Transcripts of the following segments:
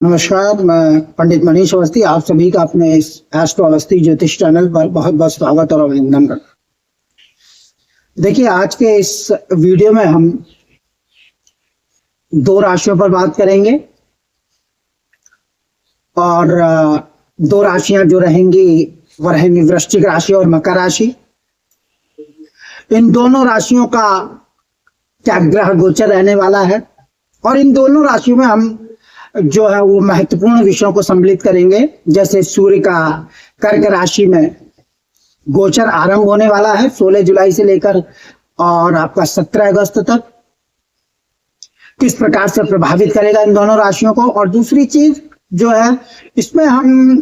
नमस्कार, मैं पंडित मनीष अवस्थी आप सभी का अपने इस एस्ट्रो अवस्थी ज्योतिष चैनल पर बहुत बहुत स्वागत और अभिनंदन करता हूं। देखिए, आज के इस वीडियो में हम दो राशियों पर बात करेंगे और दो राशियां जो रहेंगी वह रहेंगी वृश्चिक राशि और मकर राशि। इन दोनों राशियों का क्या ग्रह गोचर रहने वाला है और इन दोनों राशियों में हम जो है वो महत्वपूर्ण विषयों को सम्मिलित करेंगे। जैसे सूर्य का कर्क राशि में गोचर आरंभ होने वाला है 16 जुलाई से लेकर और आपका 17 अगस्त तक, किस प्रकार से प्रभावित करेगा इन दोनों राशियों को। और दूसरी चीज जो है, इसमें हम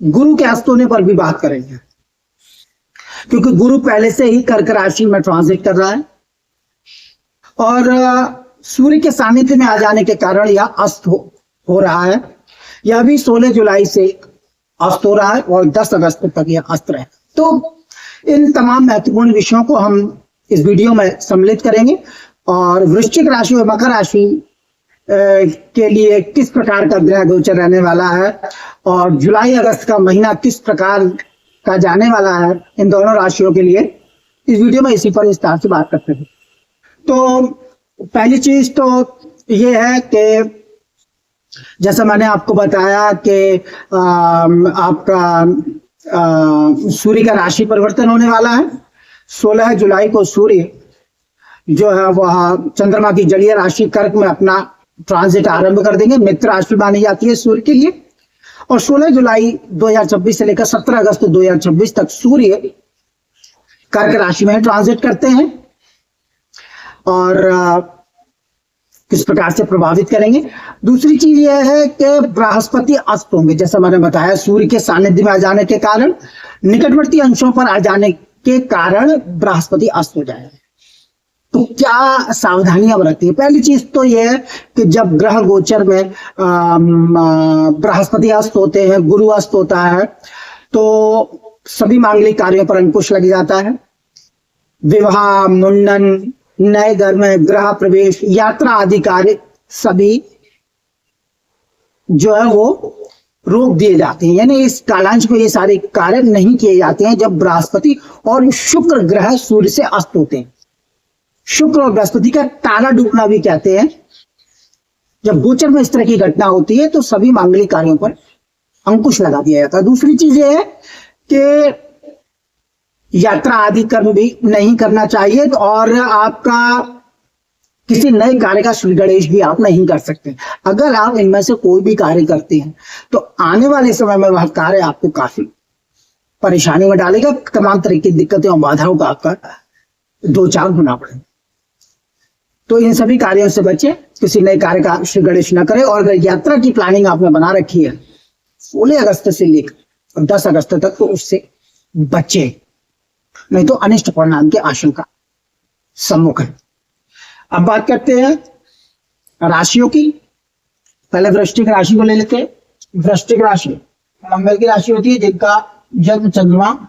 गुरु के अस्त होने पर भी बात करेंगे, क्योंकि गुरु पहले से ही कर्क राशि में ट्रांजिट कर रहा है और सूर्य के सानिध्य में आ जाने के कारण यह अस्त हो रहा है। यह भी 16 जुलाई से अस्त हो रहा है और 10 अगस्त तक यह अस्त रहे। तो इन तमाम महत्वपूर्ण विषयों को हम इस वीडियो में सम्मिलित करेंगे और वृश्चिक राशि और मकर राशि के लिए किस प्रकार का ग्रह गोचर रहने वाला है और जुलाई अगस्त का महीना किस प्रकार का जाने वाला है इन दोनों राशियों के लिए, इस वीडियो में इसी पर विस्तार से बात करते हैं। तो पहली चीज तो ये है कि जैसा मैंने आपको बताया कि आपका सूर्य का राशि परिवर्तन होने वाला है। 16 जुलाई को सूर्य जो है वह चंद्रमा की जलीय राशि कर्क में अपना ट्रांजिट आरंभ कर देंगे। मित्र राशि मानी जाती है सूर्य के लिए। और 16 जुलाई 2026 से लेकर 17 अगस्त 2026 तक सूर्य कर्क राशि में ट्रांजिट करते हैं और किस प्रकार से प्रभावित करेंगे। दूसरी चीज यह है कि बृहस्पति अस्त होंगे। जैसा मैंने बताया, सूर्य के सानिध्य में आ जाने के कारण, निकटवर्ती अंशों पर आ जाने के कारण बृहस्पति अस्त हो जाएगा। तो क्या सावधानियां बरतनी है? पहली चीज तो यह है कि जब ग्रह गोचर में बृहस्पति अस्त होते हैं, गुरु अस्त होता है, तो सभी मांगलिक कार्यों पर अंकुश लग जाता है। विवाह, मुंडन, नए घर में गृह प्रवेश, यात्रा आदि कार्य सभी जो है वो रोक दिए जाते हैं। यानी इस कालांश में ये सारे कार्य नहीं किए जाते हैं जब बृहस्पति और शुक्र ग्रह सूर्य से अस्त होते हैं। शुक्र और बृहस्पति का तारा डूबना भी कहते हैं। जब गोचर में इस तरह की घटना होती है तो सभी मांगलिक कार्यों पर अंकुश लगा दिया जाता है। दूसरी चीज ये है कि यात्रा आदि कर्म भी नहीं करना चाहिए और आपका किसी नए कार्य का श्री गणेश भी आप नहीं कर सकते। अगर आप इनमें से कोई भी कार्य करते हैं तो आने वाले समय में वह कार्य आपको काफी परेशानी में डालेगा। तमाम तरह की दिक्कतें और बाधाओं का आपका दो चार होना पड़ेगा। तो इन सभी कार्यों से बचे, किसी नए कार्य का श्री गणेश न करें। और अगर यात्रा की प्लानिंग आपने बना रखी है 16 अगस्त से लेकर 10 अगस्त तक, तो उससे बचे, नहीं तो अनिष्ट परिणाम की आशंका सम्मुख है। अब बात करते हैं राशियों की। पहले वृश्चिक राशि को ले लेते हैं। वृश्चिक राशि मंगल की राशि होती है। जिनका जन्म चंद्रमा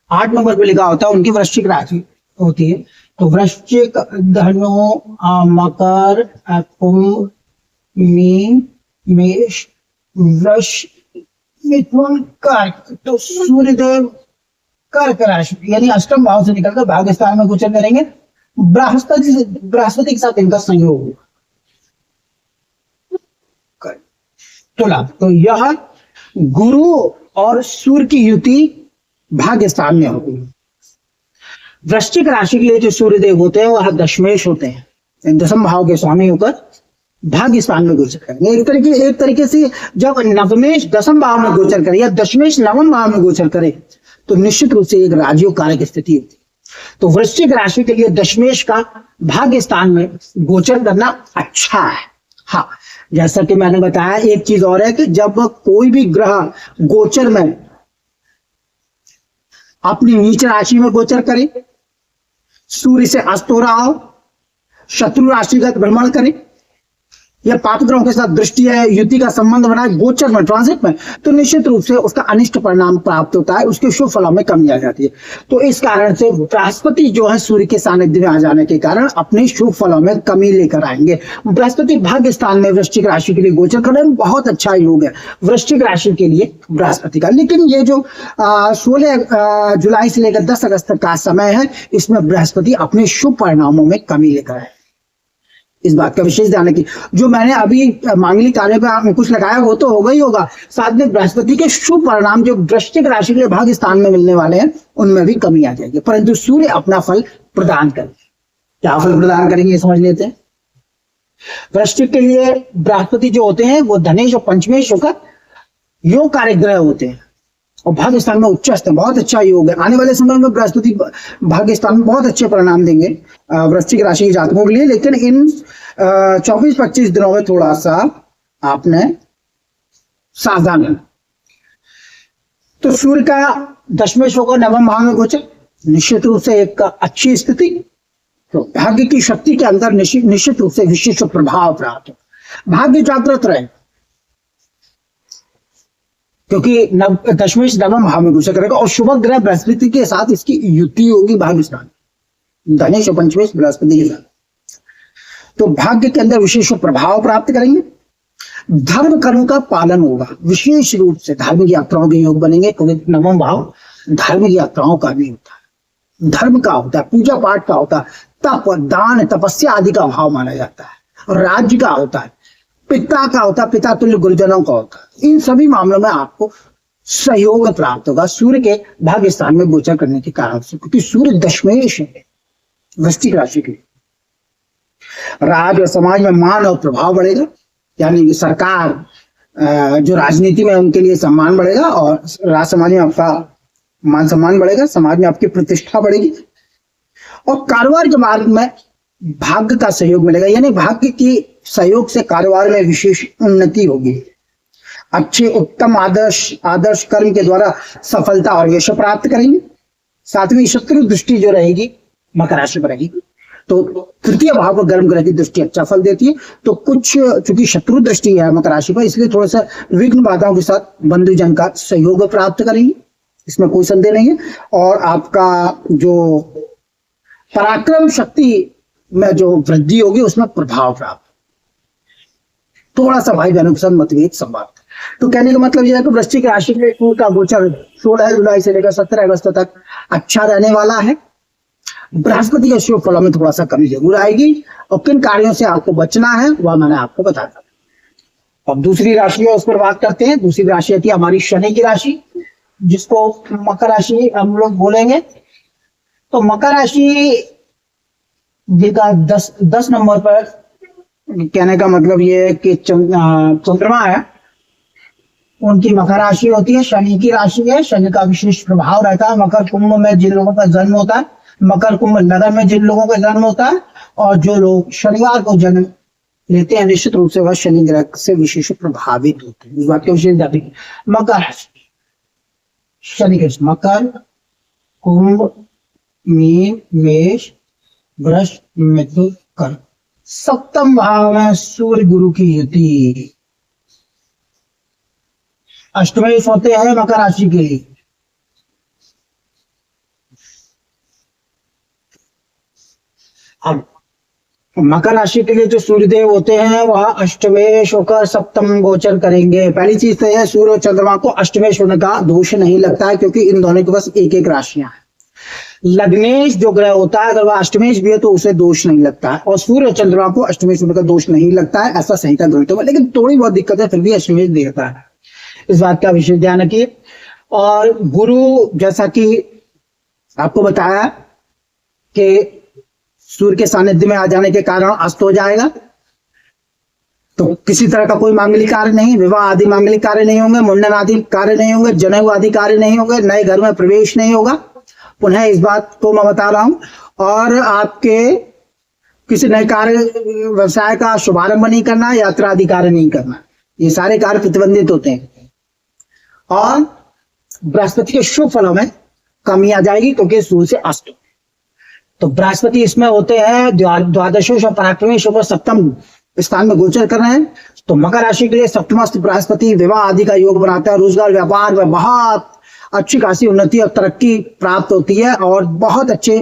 8 नंबर पे लिखा होता है उनकी वृश्चिक राशि होती है। तो वृश्चिक, धनु, मकर, कुंभ, मीन, मेष, वृष, मिथुन, कर्क। तो सूर्यदेव कर्क राशि यानी अष्टम भाव से निकलकर भाग्य स्थान में गोचर करेंगे। बृहस्पति के साथ इनका संयोग होगा। तुला, तो यह गुरु और सूर्य की युति भाग्य स्थान में होगी। वृश्चिक राशि के लिए जो सूर्यदेव होते हैं वह दशमेश होते हैं। दशम भाव के स्वामी होकर भाग्य स्थान में गोचर करेंगे। एक तरीके से जब नवमेश दशम भाव में गोचर करे या दशमेश नवम भाव में गोचर करे तो निश्चित रूप से एक राजयोग कारक स्थिति होती है। तो वृश्चिक राशि के लिए दशमेश का भाग्य स्थान में गोचर करना अच्छा है। हाँ, जैसा कि मैंने बताया, एक चीज और है कि जब कोई भी ग्रह गोचर में अपनी नीच राशि में गोचर करे, सूर्य से अस्त हो रहा हो, शत्रु राशिगत भ्रमण करे या पाप ग्रहों के साथ दृष्टि है, युति का संबंध बना है गोचर में, ट्रांजिट में, तो निश्चित रूप से उसका अनिष्ट परिणाम प्राप्त होता है, उसके शुभ फलों में कमी आ जाती है। तो इस कारण से बृहस्पति जो है सूर्य के सानिध्य में आ जाने के कारण अपने शुभ फलों में कमी लेकर आएंगे। बृहस्पति भाग्य स्थान में वृश्चिक राशि के लिए गोचर कर रहे हैं, बहुत अच्छा योग है वृश्चिक राशि के लिए बृहस्पति का। लेकिन ये जो 16 जुलाई से लेकर 10 अगस्त तक का समय है, इसमें बृहस्पति अपने शुभ परिणामों में कमी लेकर आए। इस बात का विशेष ध्यान रखिए, जो मैंने अभी मांगलिक कार्य पे अंकुश लगाया वो तो होगा ही होगा, साथ में बृहस्पति के शुभ परिणाम जो वृश्चिक राशि के लिए भाग्य स्थान में मिलने वाले हैं उनमें भी कमी आ जाएगी, परंतु सूर्य अपना फल प्रदान करेंगे। क्या फल प्रदान करेंगे समझ लेते हैं। वृश्चिक के लिए बृहस्पति जो होते हैं वो धनेश और पंचमेश होकर योग कार्य ग्रह होते हैं और भाग्य स्थान में उच्चस्थ है, बहुत अच्छा योग है। आने वाले समय में बृहस्पति भाग्य स्थान में बहुत अच्छे परिणाम देंगे वृश्चिक राशि के जातकों के लिए। लेकिन इन 24-25 दिनों में थोड़ा सा आपने सावधान रहना। तो सूर्य का दशमेश होगा नवम भाव में गोचर, निश्चित रूप से एक अच्छी स्थिति, तो भाग्य की शक्ति के अंदर निश्चित रूप से विशिष्ट प्रभाव प्राप्त हो, भाग्य जागृत रहे, क्योंकि दशमेश नवम भाव में गोचर करेगा और शुभ ग्रह बृहस्पति के साथ इसकी युति होगी भाग्य स्थान धनेश और पंचमेश बृहस्पति के साथ, तो भाग्य के अंदर विशेष प्रभाव प्राप्त करेंगे। धर्म कर्म का पालन होगा, विशेष रूप से धार्मिक यात्राओं के योग बनेंगे, क्योंकि नवम भाव धार्मिक यात्राओं का भी होता है, धर्म का होता है, पूजा पाठ का होता है, तप दान तपस्या आदि का भाव माना जाता है, और राज्य का होता है, पिता का होता है, पिता तुल्य गुरुजनों का होता है। इन सभी मामलों में आपको सहयोग प्राप्त होगा सूर्य के भाग्य स्थान में गोचर करने के कारण से, क्योंकि सूर्य दशमेश है वृश्चिक राशि के। राज और समाज में मान और प्रभाव बढ़ेगा, यानी सरकार जो राजनीति में उनके लिए सम्मान बढ़ेगा और राज समाज में आपका मान सम्मान बढ़ेगा, समाज में आपकी प्रतिष्ठा बढ़ेगी, और कारोबार के मार्ग में भाग्य का सहयोग मिलेगा, यानी भाग्य की सहयोग से कारोबार में विशेष उन्नति होगी। अच्छे उत्तम आदर्श कर्म के द्वारा सफलता और यश प्राप्त करेंगे। सातवीं शत्रु दृष्टि जो रहेगी मकर राशि पर रहेगी, तो तृतीय भाव पर गर्म ग्रह की दृष्टि अच्छा फल देती है। तो कुछ चूंकि शत्रु दृष्टि है मकर राशि पर, इसलिए थोड़ा सा विघ्न बाधाओं के साथ बंधुजन का सहयोग प्राप्त करेंगे, इसमें कोई संदेह नहीं है। और आपका जो पराक्रम शक्ति में जो वृद्धि होगी उसमें प्रभाव प्राप्त, थोड़ा सा भाई बहनों के साथ मतभेद संवाद। तो कहने का मतलब यह है कि वृश्चिक राशि के सूर्य का गोचर 16 जुलाई से लेकर 17 अगस्त तक अच्छा रहने वाला है। बृहस्पति के शुभ फलों में थोड़ा सा कमी जरूर आएगी, और किन कार्यों से आपको बचना है वह मैंने आपको बता दिया। अब दूसरी राशि है उस पर बात करते हैं। दूसरी राशि आती है हमारी शनि की राशि, जिसको मकर राशि हम लोग बोलेंगे। तो मकर राशि जिनका 10 नंबर पर, कहने का मतलब ये है कि चंद्रमा है, उनकी मकर राशि होती है, शनि की राशि है। शनि का विशेष प्रभाव रहता है मकर कुंभ में जिन लोगों का जन्म होता है, मकर कुंभ नगर में जिन लोगों का जन्म होता है, और जो लोग शनिवार को जन्म लेते हैं निश्चित रूप से वह शनि ग्रह से विशेष प्रभावित होते हैं। इस बात की विशेष जाती है। मकर राशि शनि के मकर कुंभ मीन मेष वृष मिथुन कर्क, सप्तम भाव में सूर्य गुरु की युति, अष्टमेश होते हैं मकर राशि के लिए। अब मकर राशि के लिए जो सूर्यदेव होते हैं वह अष्टमेश होकर सप्तम गोचर करेंगे। पहली चीज तो यह सूर्य और चंद्रमा को अष्टमेश होने का दोष नहीं लगता है, क्योंकि इन दोनों के पास एक एक राशियां हैं। लग्नेश जो ग्रह होता है अगर वह अष्टमेश भी है तो उसे दोष नहीं लगता है, और सूर्य और चंद्रमा को अष्टमेश होने का दोष नहीं लगता है, ऐसा संहिता ग्रंथों में। लेकिन थोड़ी बहुत दिक्कत है, फिर भी अष्टमेश देता है, इस बात का विशेष ध्यान रखिए। और गुरु जैसा कि आपको बताया कि सूर्य के सानिध्य में आ जाने के कारण अस्त हो जाएगा, तो किसी तरह का कोई मांगलिक कार्य नहीं, विवाह आदि मांगलिक कार्य नहीं होंगे, मुंडन आदि कार्य नहीं होंगे, जनेऊ आदि कार्य नहीं होंगे, नए घर में प्रवेश नहीं होगा। पुनः इस बात को मैं बता रहा हूं। और आपके किसी नए कार्य व्यवसाय का शुभारंभ नहीं करना, यात्रा आदि कार्य नहीं करना, ये सारे कार्य प्रतिबंधित होते हैं। और बृहस्पति के शुभ फलों में कमी आ जाएगी, क्योंकि सूर्य से अस्त। तो बृहस्पति इसमें होते हैं द्वादशों और पराक्रमेश और सप्तम स्थान में गोचर कर रहे हैं। तो मकर राशि के लिए सप्तमस्थ बृहस्पति विवाह आदि का योग बनाता है। रोजगार व्यापार में बहुत अच्छी खासी उन्नति और तरक्की प्राप्त होती है और बहुत अच्छे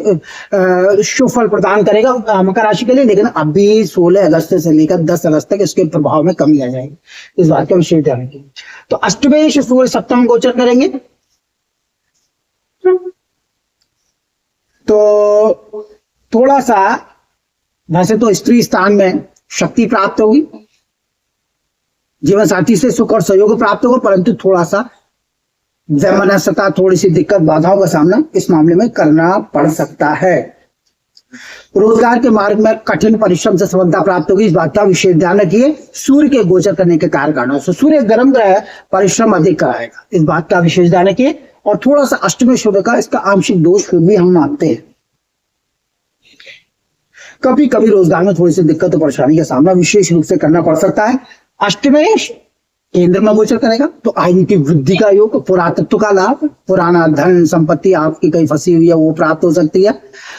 शुभ फल प्रदान करेगा मकर राशि के लिए। लेकिन अभी 16 अगस्त से लेकर 10 अगस्त तक इसके प्रभाव में कमी आ जाएगी, इस बात का विशेष ध्यान रखिए। तो अष्टमेश सूर्य सप्तम गोचर करेंगे तो थोड़ा सा, वैसे तो स्त्री स्थान में शक्ति प्राप्त होगी, जीवन साथी से सुख और सहयोग प्राप्त होगा, परंतु थोड़ा सा वैमनस्यता, थोड़ी सी दिक्कत बाधाओं का सामना इस मामले में करना पड़ सकता है। रोजगार के मार्ग में कठिन परिश्रम से सफलता प्राप्त होगी, इस बात का विशेष ध्यान रखिए। सूर्य के गोचर करने के कारण सूर्य गर्म ग्रह है, परिश्रम अधिक कराएगा, इस बात का विशेष ध्यान रखिए। और थोड़ा सा अष्टमेश होने का इसका आंशिक दोष भी हम मानते हैं। कभी कभी रोजगार में थोड़ी सी दिक्कत और परेशानी का सामना विशेष रूप से करना पड़ सकता है। अष्टमेश केंद्र में गोचर करेगा तो आयु की वृद्धि का योग, पुरातत्व का लाभ, पुराना धन संपत्ति आपकी कहीं फंसी हुई है वो प्राप्त हो सकती है,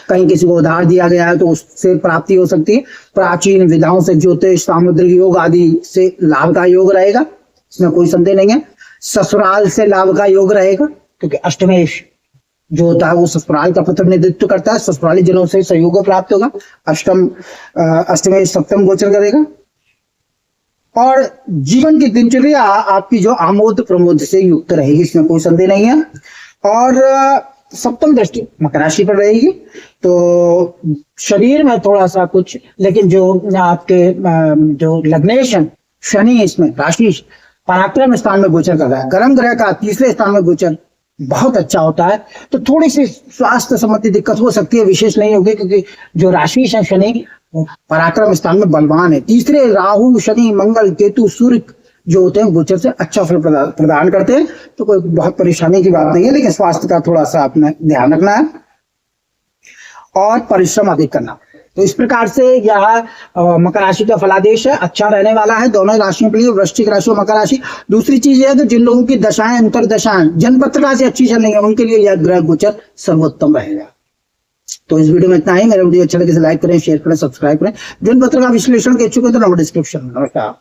कहीं किसी को उधार दिया गया है तो उससे प्राप्ति हो सकती है। प्राचीन विधाओं से ज्योतिष, सामुद्रिक योग आदि से लाभ का योग रहेगा, इसमें कोई संदेह नहीं है। ससुराल से लाभ का योग रहेगा, क्योंकि अष्टमेश जो होता है वो ससुराल का प्रतिनिधित्व करता है, ससुराली जनों से सहयोग प्राप्त होगा। अष्टमेश सप्तम गोचर करेगा और जीवन की दिनचर्या आपकी जो आमोद प्रमोद से युक्त रहेगी, इसमें कोई संदेह नहीं है। और सप्तम दृष्टि मकर राशि पर रहेगी तो शरीर में थोड़ा सा कुछ, लेकिन जो आपके जो लग्नेश शनि इसमें राशि पराक्रम स्थान में गोचर कर रहा है, गर्म ग्रह का तीसरे स्थान में गोचर बहुत अच्छा होता है, तो थोड़ी सी स्वास्थ्य संबंधी दिक्कत हो सकती है, विशेष नहीं होगी, क्योंकि जो राशि शनि पराक्रम स्थान में बलवान है। तीसरे राहु शनि मंगल केतु सूर्य जो होते हैं गोचर से अच्छा फल प्रदान करते हैं, तो कोई बहुत परेशानी की बात नहीं है। लेकिन स्वास्थ्य का थोड़ा सा अपना ध्यान रखना है और परिश्रम अधिक करना। तो इस प्रकार से यह मकर राशि का फलादेश है, अच्छा रहने वाला है दोनों राशियों के लिए, वृश्चिक राशि और मकर राशि। दूसरी चीज यह है कि जिन लोगों की दशाएं अंतरदशाएं जन्मपत्रिका से अच्छी चल रही है उनके लिए यह ग्रह गोचर सर्वोत्तम रहेगा। तो इस वीडियो में इतना ही। मेरा वीडियो अच्छा लगे तो लाइक करें, शेयर करें, सब्सक्राइब करें। जन्मपत्रिका विश्लेषण के इच्छुक हैं तो नंबर डिस्क्रिप्शन में। नमस्कार।